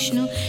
Ram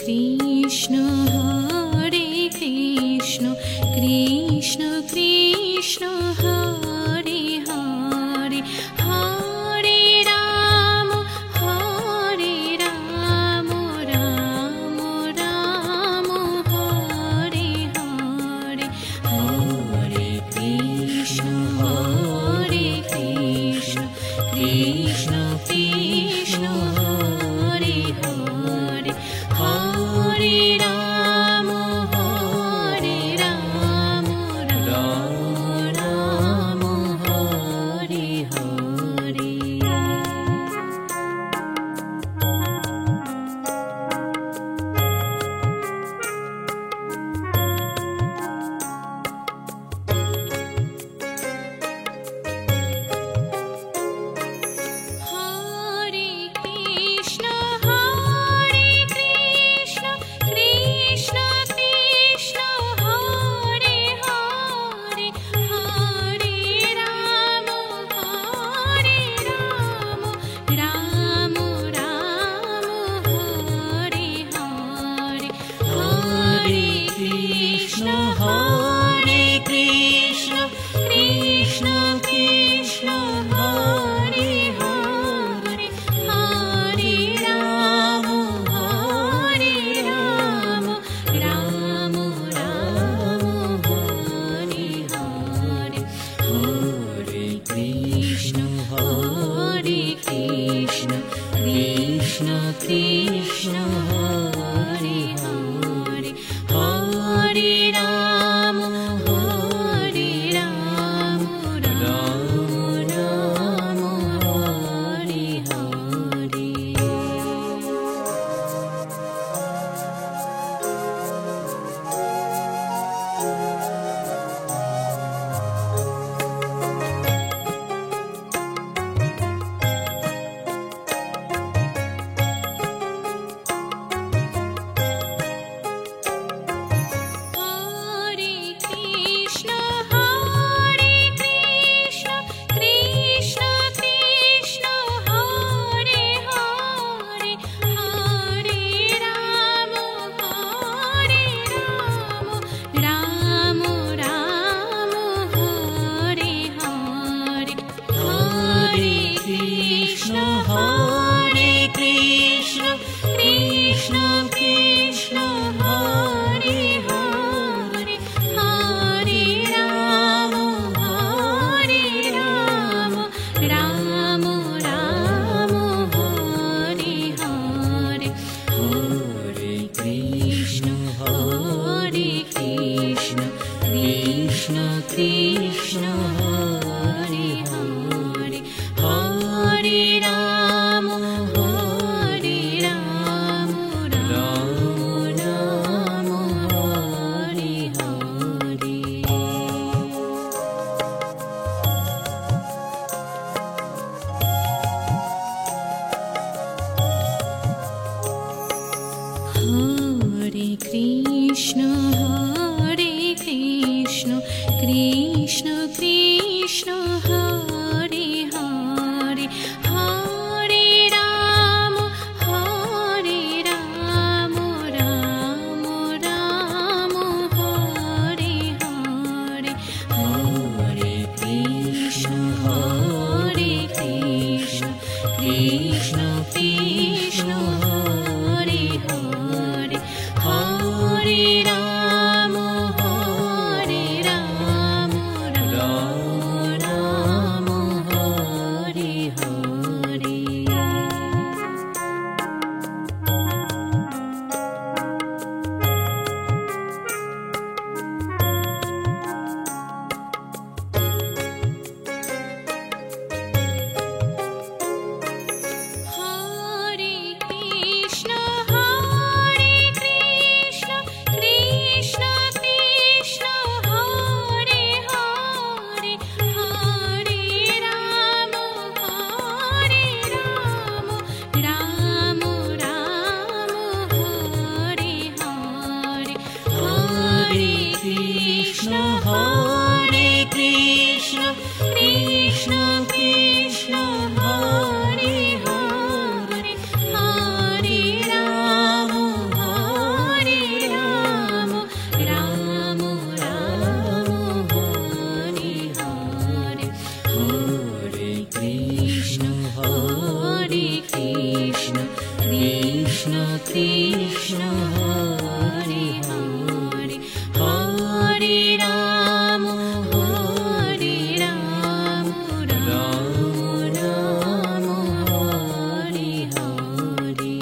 Krishna Hare Krishna Krishna Krishna Hare Hare Hare Ram Ram Ram Hare Hare Hare Krishna Krishna Krishna Hare Hare Hare Ram Ram Ram Hare Hare. Hare Krishna Krishna Krishna Hare Hare Hare Ram Ram Ram Hare Hare Hare Krishna Krishna Krishna Hare Hare Hare Ram Ram Ram Hare Hare Hare Krishna Krishna Krishna Hare Hare Hare Ram Ram Ram Hare Hare. Hare Krishna Krishna Krishna Hare Hare Hare Ram Ram Ram Hare Hare Hare Krishna Krishna Krishna Hare Hare Hare Ram Ram Ram Hare Hare Hare Krishna Krishna Krishna Hare Hare Hare Ram Ram Ram Hare Hare. Hare Krishna Krishna Krishna Hare Hare Hare Ram Ram Ram Hare Hare Hare Krishna Krishna Krishna Hare Hare Hare Ram Krishna, Hare Hare, Hare Rama, Hare Rama, Rama Rama, Hare Hare.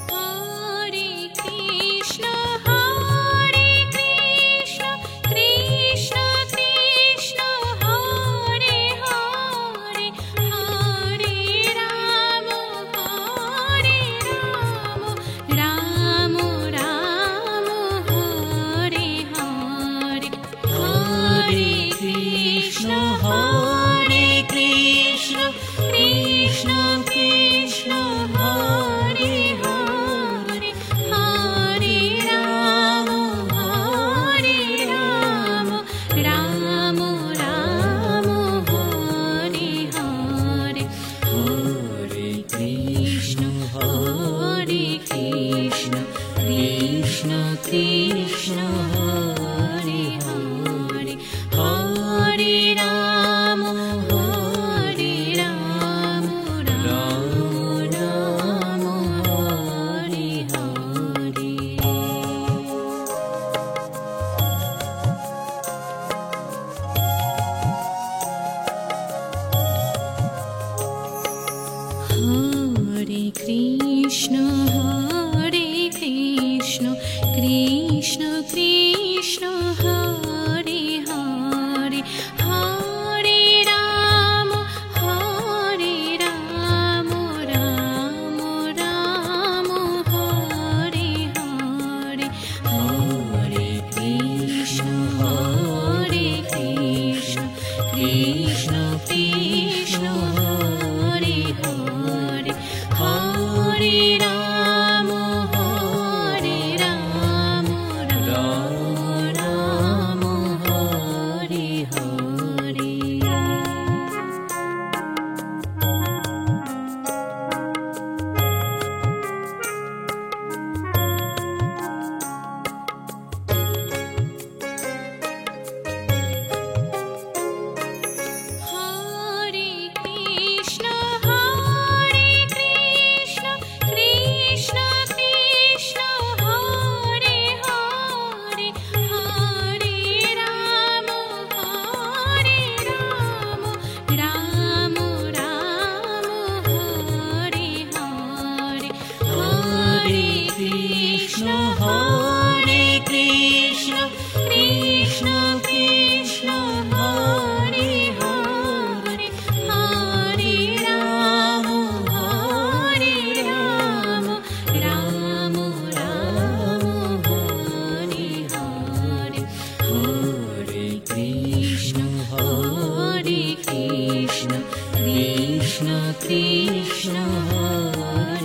Hare Krishna, Hare Krishna, Krishna Krishna, Hare Hare, Hare Rama, Hare Rama, Rama Rama, Hare Hare, Hare Krishna, Hare Krishna, Krishna Krishna, Hare Hare, Hare Rama, Hare Rama, Rama Rama, Hare Hare, Hare Krishna, Hare Krishna, Krishna Krishna, Hare Hare, Hare Rama, Hare Rama, Rama Rama, Hare Hare. Hare Krishna, Hare Krishna, Krishna Krishna, Hare Hare, Hare Rama, Hare Rama, Rama Rama, Hare Hare, Hare Krishna, Hare Krishna, Krishna Krishna, Hare Hare, Hare Rama, Hare Rama, Rama Rama, Hare Hare. Hare Krishna, Hare Krishna, Krishna Krishna, Hare Hare, Hare Rama, Hare Rama, Rama Rama, Hare Hare, Hare Krishna, Hare Krishna, Krishna Krishna,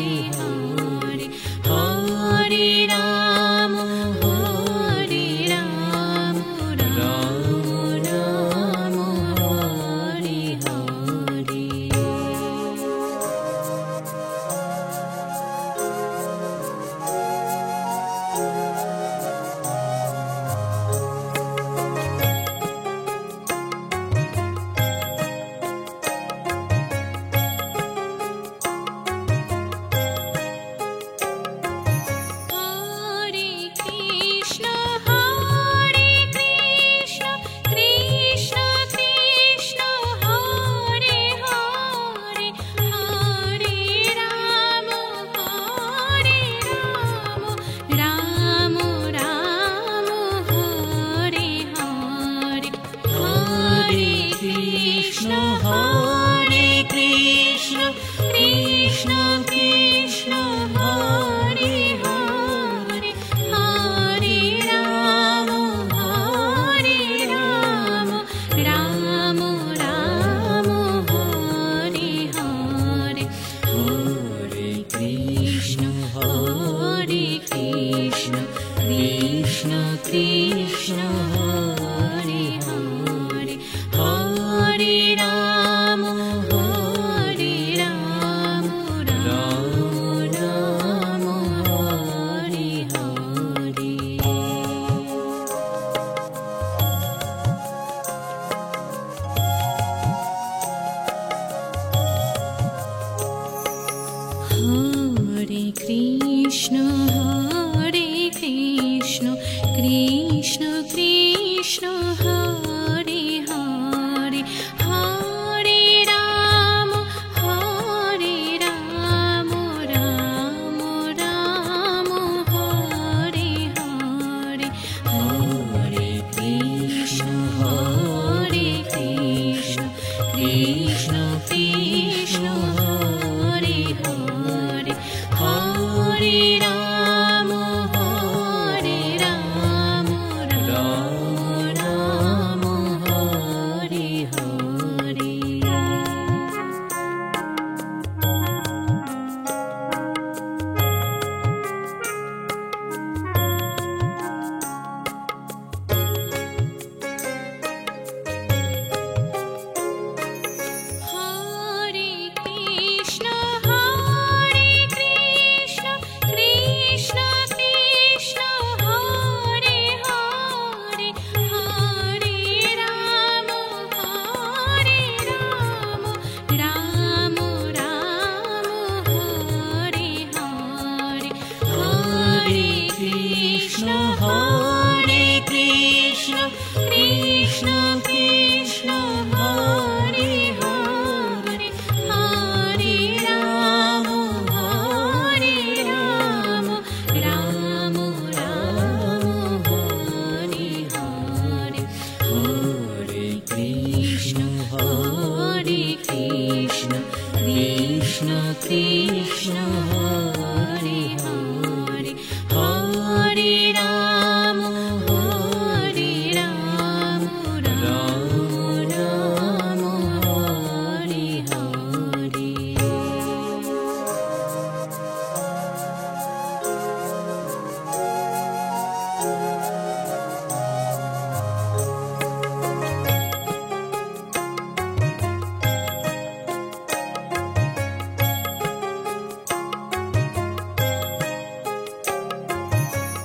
Hare Hare, Hare Rama, Hare Rama, Rama Rama, Hare Hare, Hare Krishna, Hare Krishna, Krishna Krishna, Hare Hare, Hare Rama, Hare Rama, Rama Rama, Hare Hare. Hare Krishna, Hare Krishna, Krishna Krishna, Hare Hare, Hare Rama, Hare Rama, Rama Rama, Hare Hare, Hare Krishna, Hare Krishna, Krishna Krishna, Hare Hare, Hare Rama, Hare Rama, Rama Rama, Hare Hare. Hare Krishna, Hare Krishna, Krishna Krishna, Hare Hare, Hare Rama, Hare Rama, Rama Rama, Hare Hare, Hare Krishna, Hare Krishna, Krishna Krishna, Hare Hare, Hare Rama, Hare Rama, Rama Rama, Hare Hare, Hare Krishna, Hare Krishna, Krishna Krishna, Hare Hare, Hare Rama, Hare Rama, Rama Rama, Hare Hare.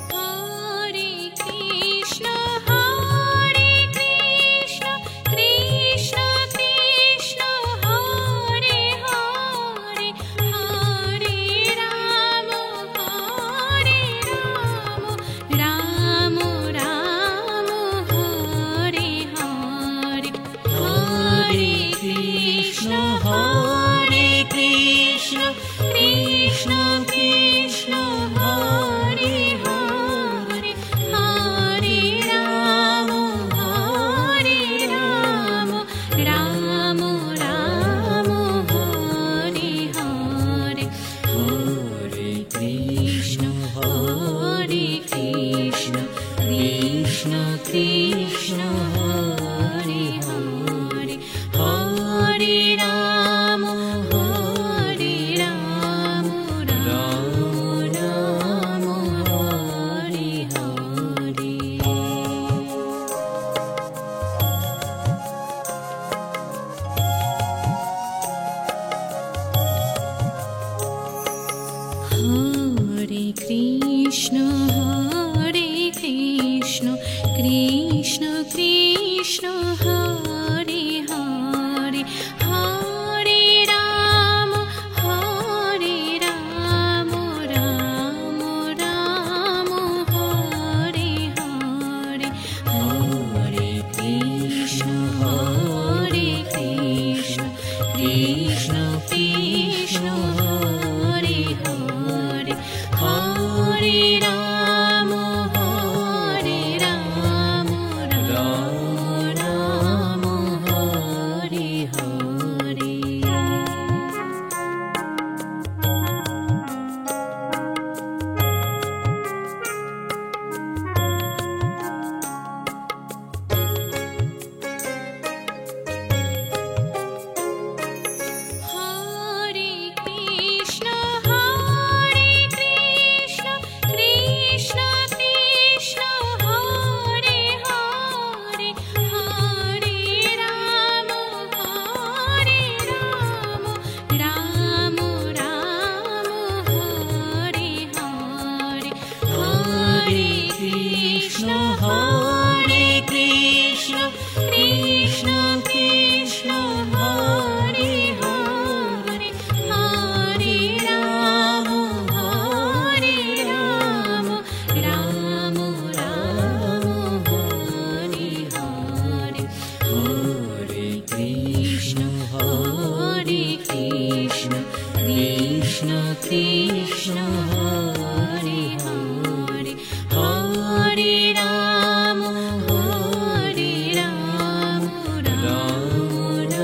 Hare Krishna, Hare Krishna, Krishna Krishna, Hare Hare, Hare Rama, Hare Rama, Rama Rama, Hare Hare, Hare Krishna, Hare Krishna, Krishna Krishna, Hare Hare, Hare Rama, Hare Rama, Rama Rama, Hare Hare, Hare Krishna, Hare Krishna, Krishna Krishna, Hare Hare, Hare Rama, Hare Rama, Rama Rama, Hare Hare. Hare Krishna, Hare Krishna, Krishna Krishna, Hare Hare, Hare Rama, Hare Rama, Rama Rama, Hare Hare, Hare Krishna, Hare Krishna, Krishna Krishna, Hare Hare, Hare Rama, Hare Rama, Rama Rama, Hare Hare. Hare Krishna Krishna Hare Hare Hare Rama Hare Rama Rama Rama Hare Hare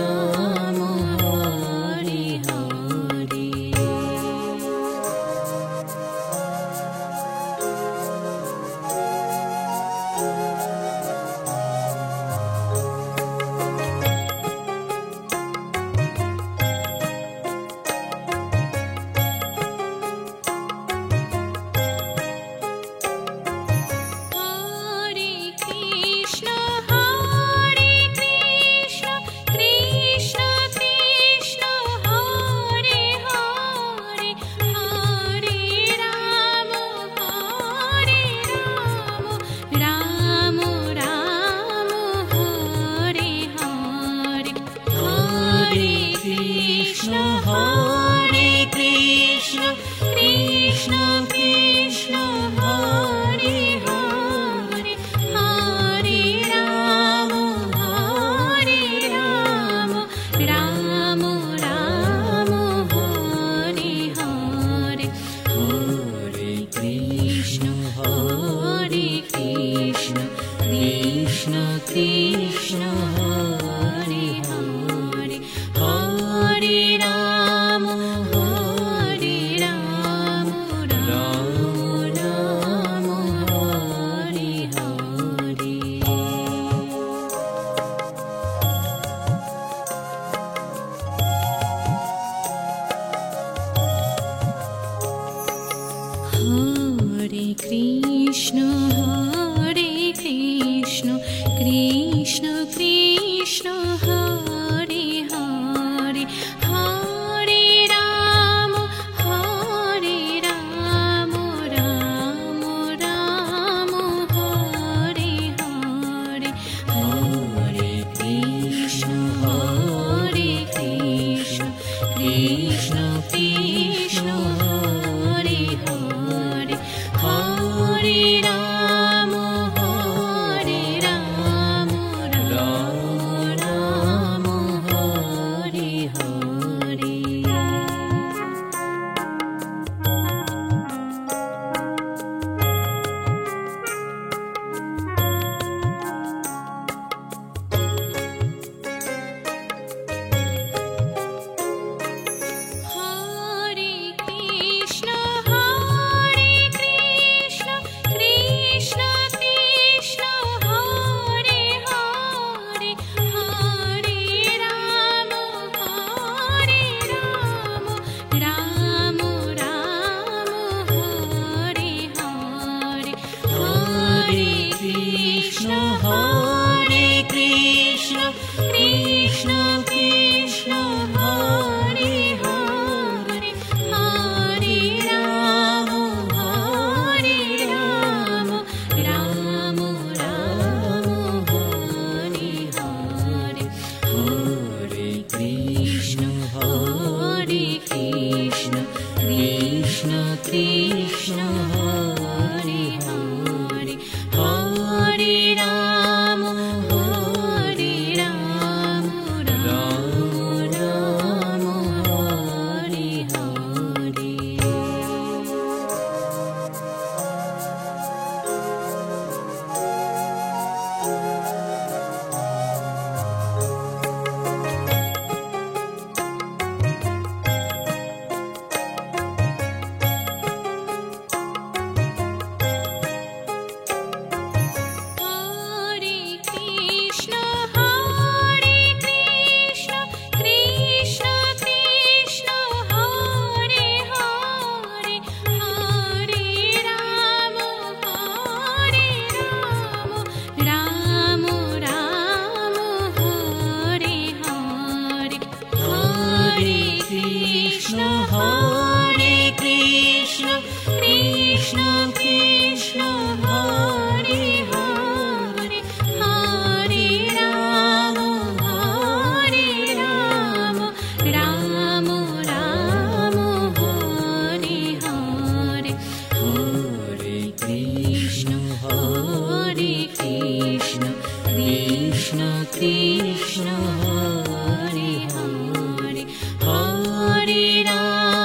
Krishna Hare Hare Hare Rama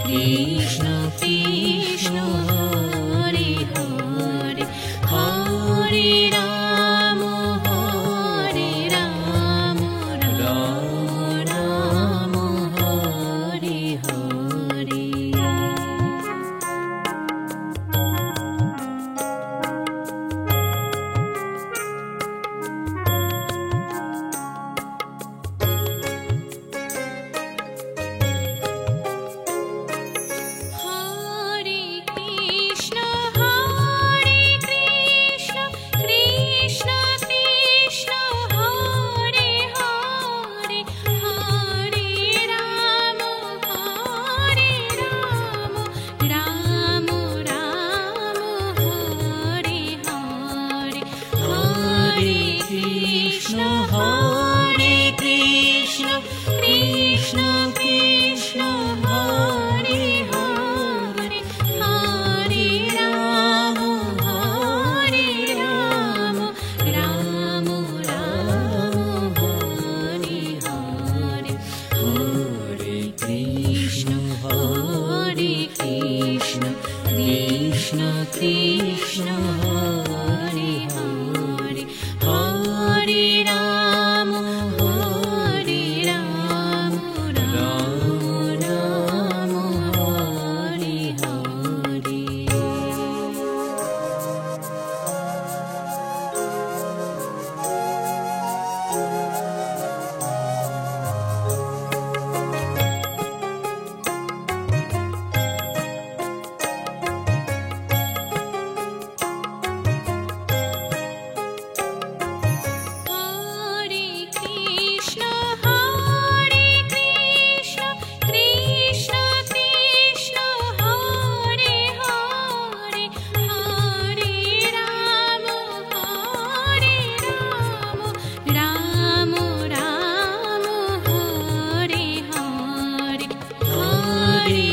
Krishna Krishna Hare Hare Hare Rama Hare Rama Rama Rama Hare Hare Krishna Hare Hare Hare Rama Hare Rama Rama Rama Hare Hare Krishna Hare Hare Hare Rama Hare Rama Rama Rama Hare Hare Hare Krishna Hare Krishna Krishna Krishna Hare Hare Hare Rama Hare Rama Rama Rama Hare Hare Hare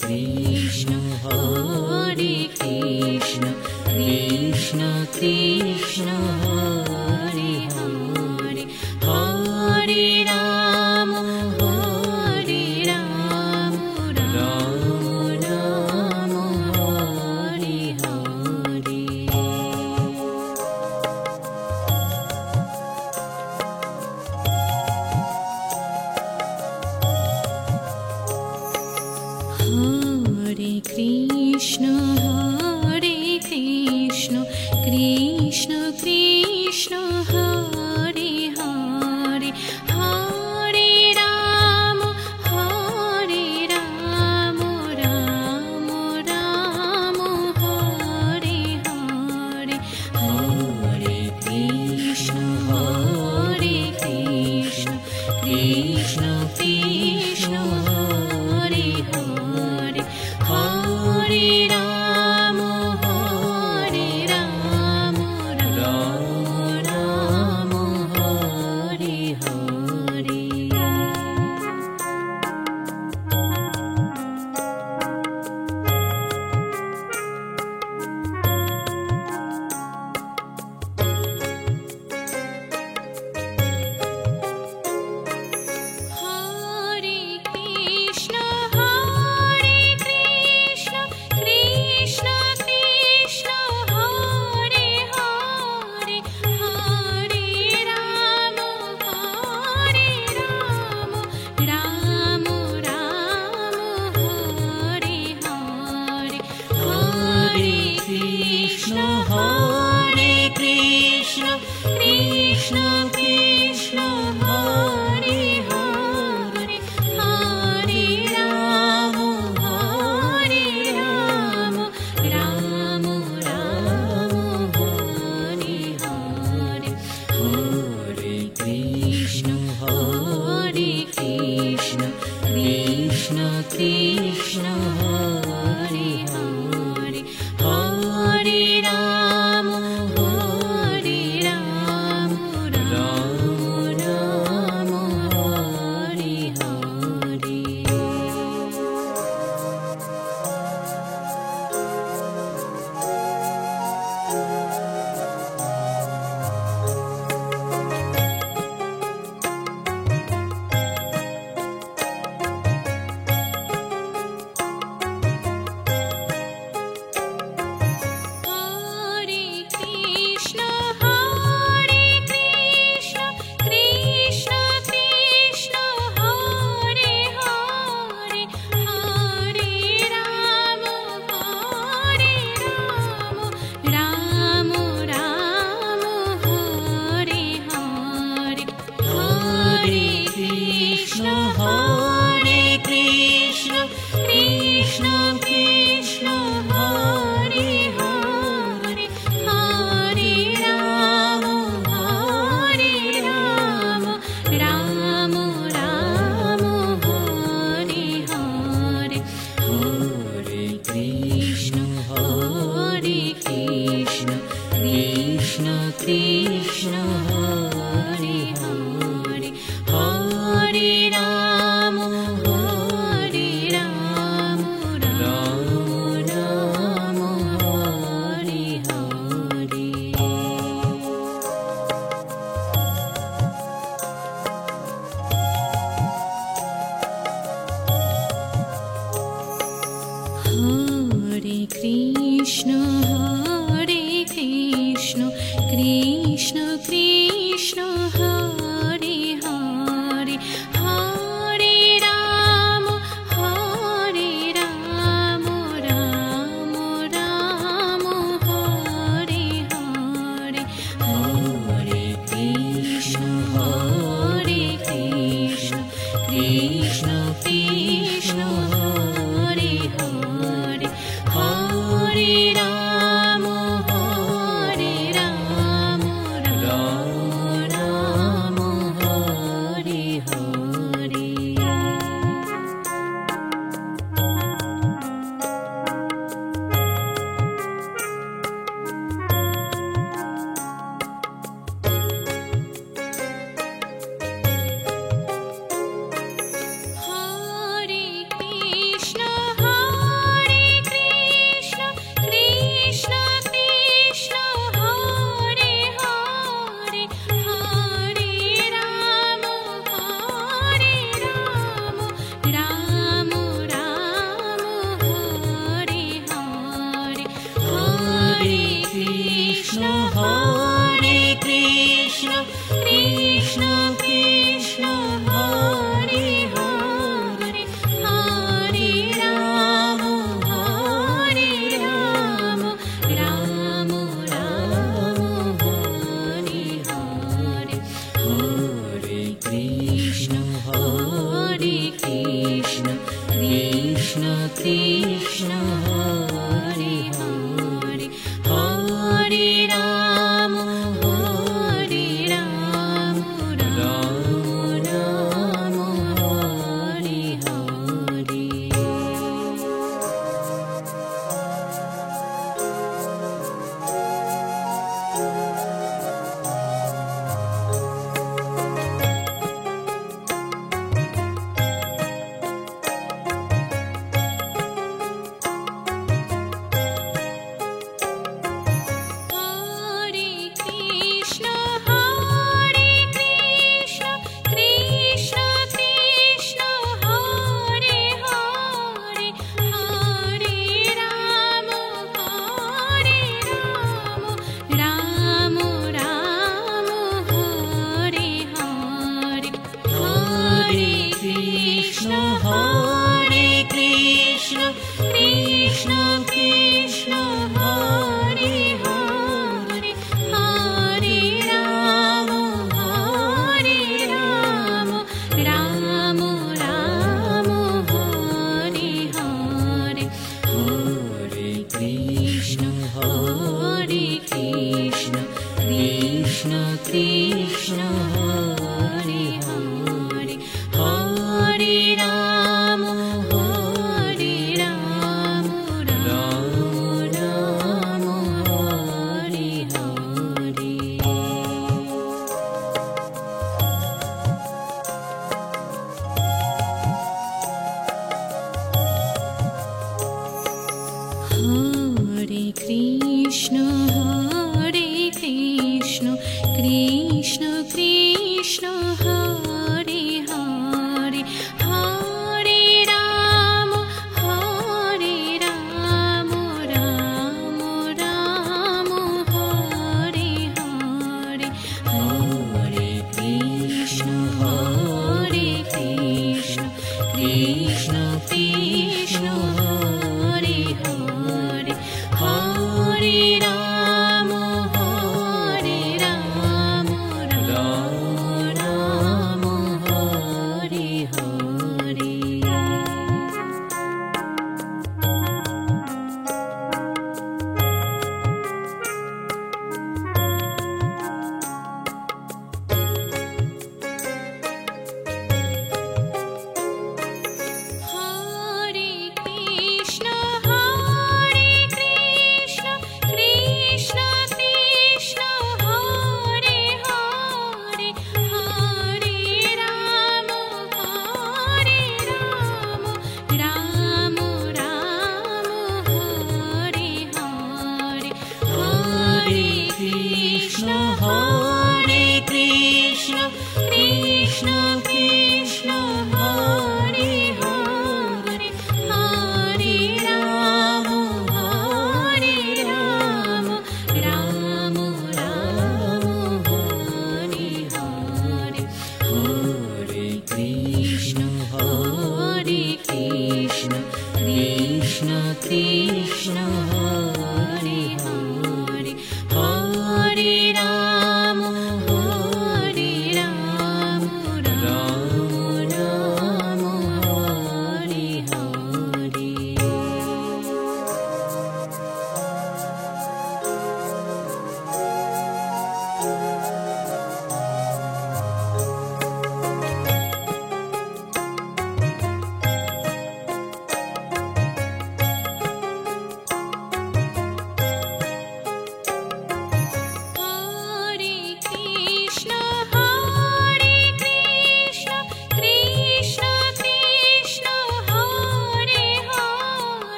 Krishna Hare Krishna Krishna Krishna Hare Hare Hare Rama Hare Rama Rama Rama Hare Hare Hare Krishna Hare Krishna Krishna Krishna Hare Hare Hare Rama Hare Rama Rama Rama Hare Hare Hare Krishna Hare Krishna Krishna Krishna Hare Hare Hare Rama Hare Rama Rama Rama Hare Hare Hare Krishna Hare Krishna Krishna Krishna Hare Hare Hare Rama Hare Rama Rama Rama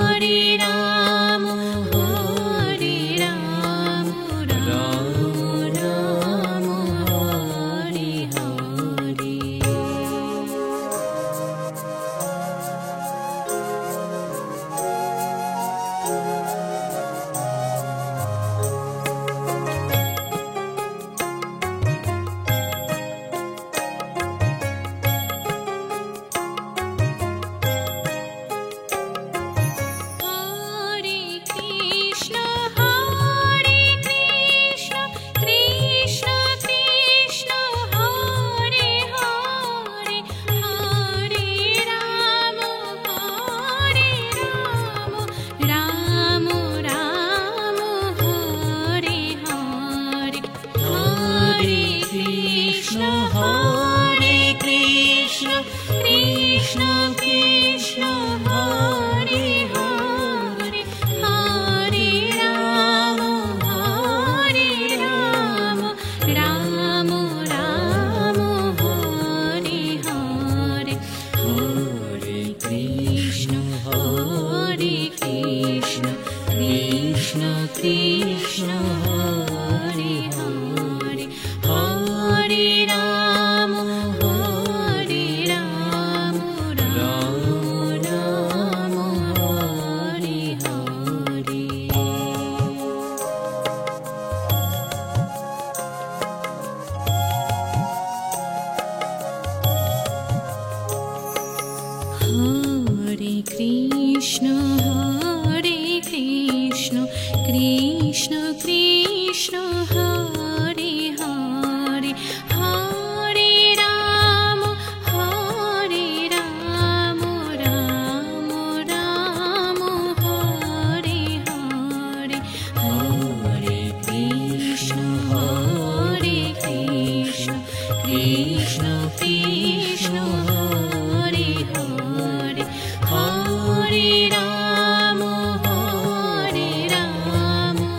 Hare Ram, Krishna, Hare Hare, Hare Rama, Hare Rama, Rama Rama, Hare Hare. Hare Krishna, Hare Krishna, Krishna Krishna, Hare Hare, Hare Rama, Hare Rama, Rama Rama, Hare Hare, Hare Krishna, Hare Krishna, Krishna Krishna, Hare Hare, Hare Rama, Hare Rama,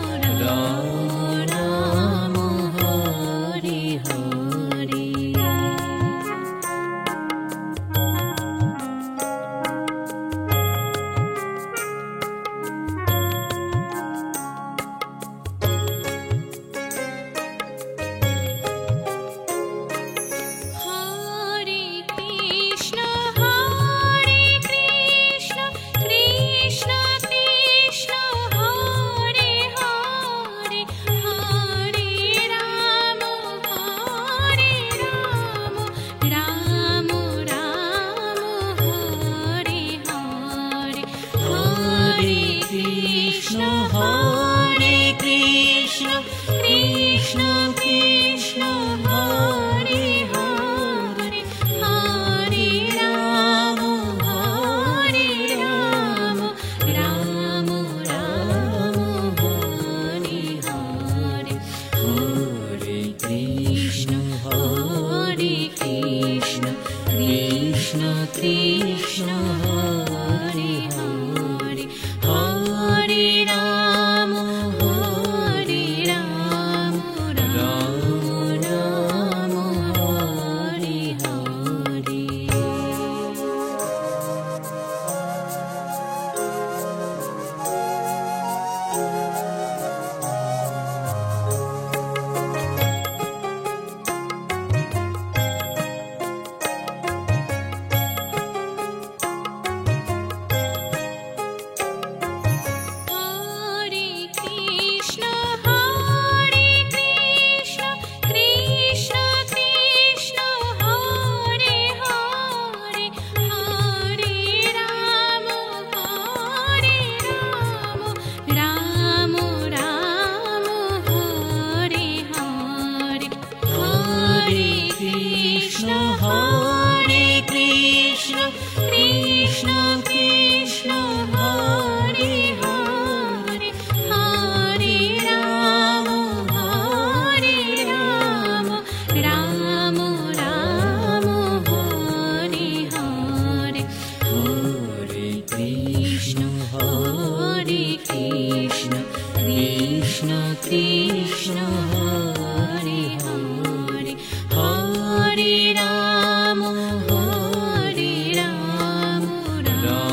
Rama Rama, Hare Hare. Hare Krishna, Hare Krishna, Krishna Krishna, Hare Hare, Hare Rama, Hare Rama, Rama Rama, Hare Hare, Hare Krishna, Hare Krishna, Krishna Krishna, Hare Hare, Hare Rama, Hare Rama, Rama Rama, Hare Hare, Hare Krishna, Hare Krishna, Krishna Krishna, Hare Hare, Hare Rama, Hare Rama, Rama Rama, Hare Hare Krishna, Hare Krishna, Krishna Krishna, Hare Hare, Hare Rama, Hare Rama, Rama Rama, Hare Hare, Hare Krishna, Hare Krishna, Krishna Krishna, Hare Hare, Hare Rama, Hare Rama, Rama Rama, Hare Hare, Hare Krishna, Hare Krishna, Krishna Krishna, Hare Hare, Hare Rama, Hare Rama, Rama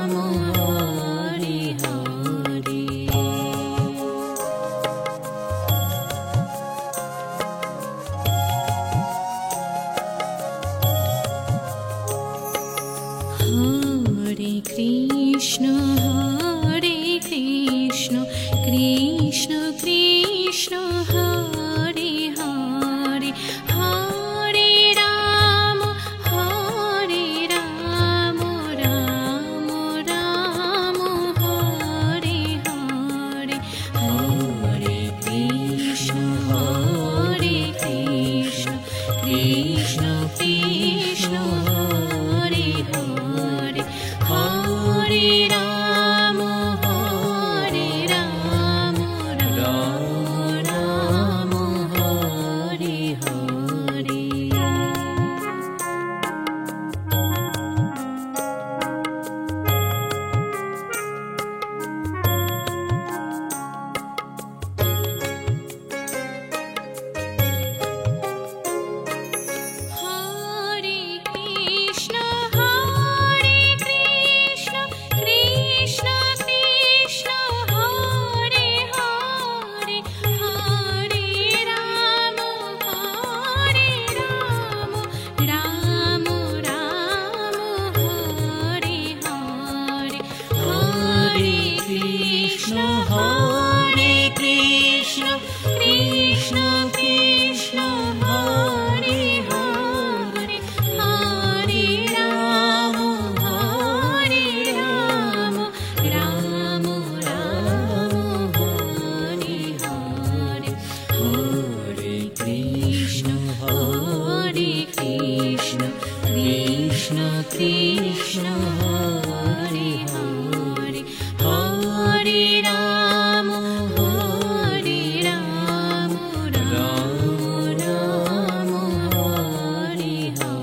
Rama, Hare Hare. Hare Krishna, Hare Krishna, Krishna Krishna, Hare Hare, Hare Rama, Hare Rama, Rama Rama, Hare Hare, Hare Krishna, Hare Krishna, Krishna Krishna, Hare Hare, Hare Rama, Hare Rama, Rama Krishna, Hare Krishna, Krishna Krishna, Hare Hare, Hare Rama, Hare Rama, Rama Rama, Hare Hare, Hare Krishna, Hare Krishna, Krishna Krishna, Hare Hare, Hare Rama, Hare Rama, Rama Rama, Hare Hare.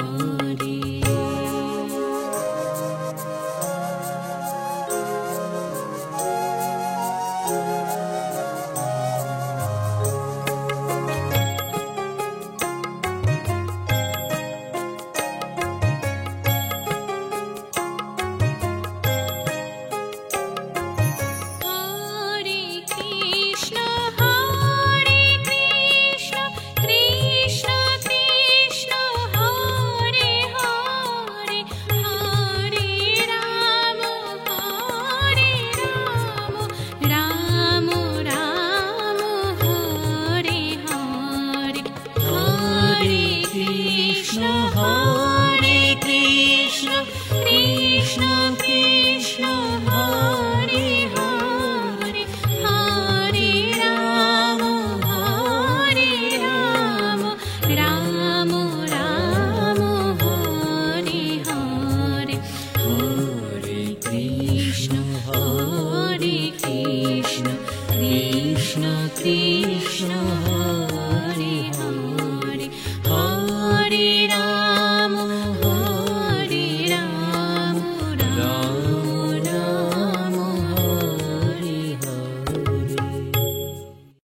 Hare Krishna, Hare Krishna, Krishna Krishna, Hare Hare, Hare Rama, Hare Rama, Rama Rama, Hare Hare, Hare Krishna, Hare Krishna, Krishna Krishna, Hare Hare, Hare Rama, Hare Rama, Rama Rama, Hare Hare, Hare Krishna, Hare Krishna, Krishna Krishna, Hare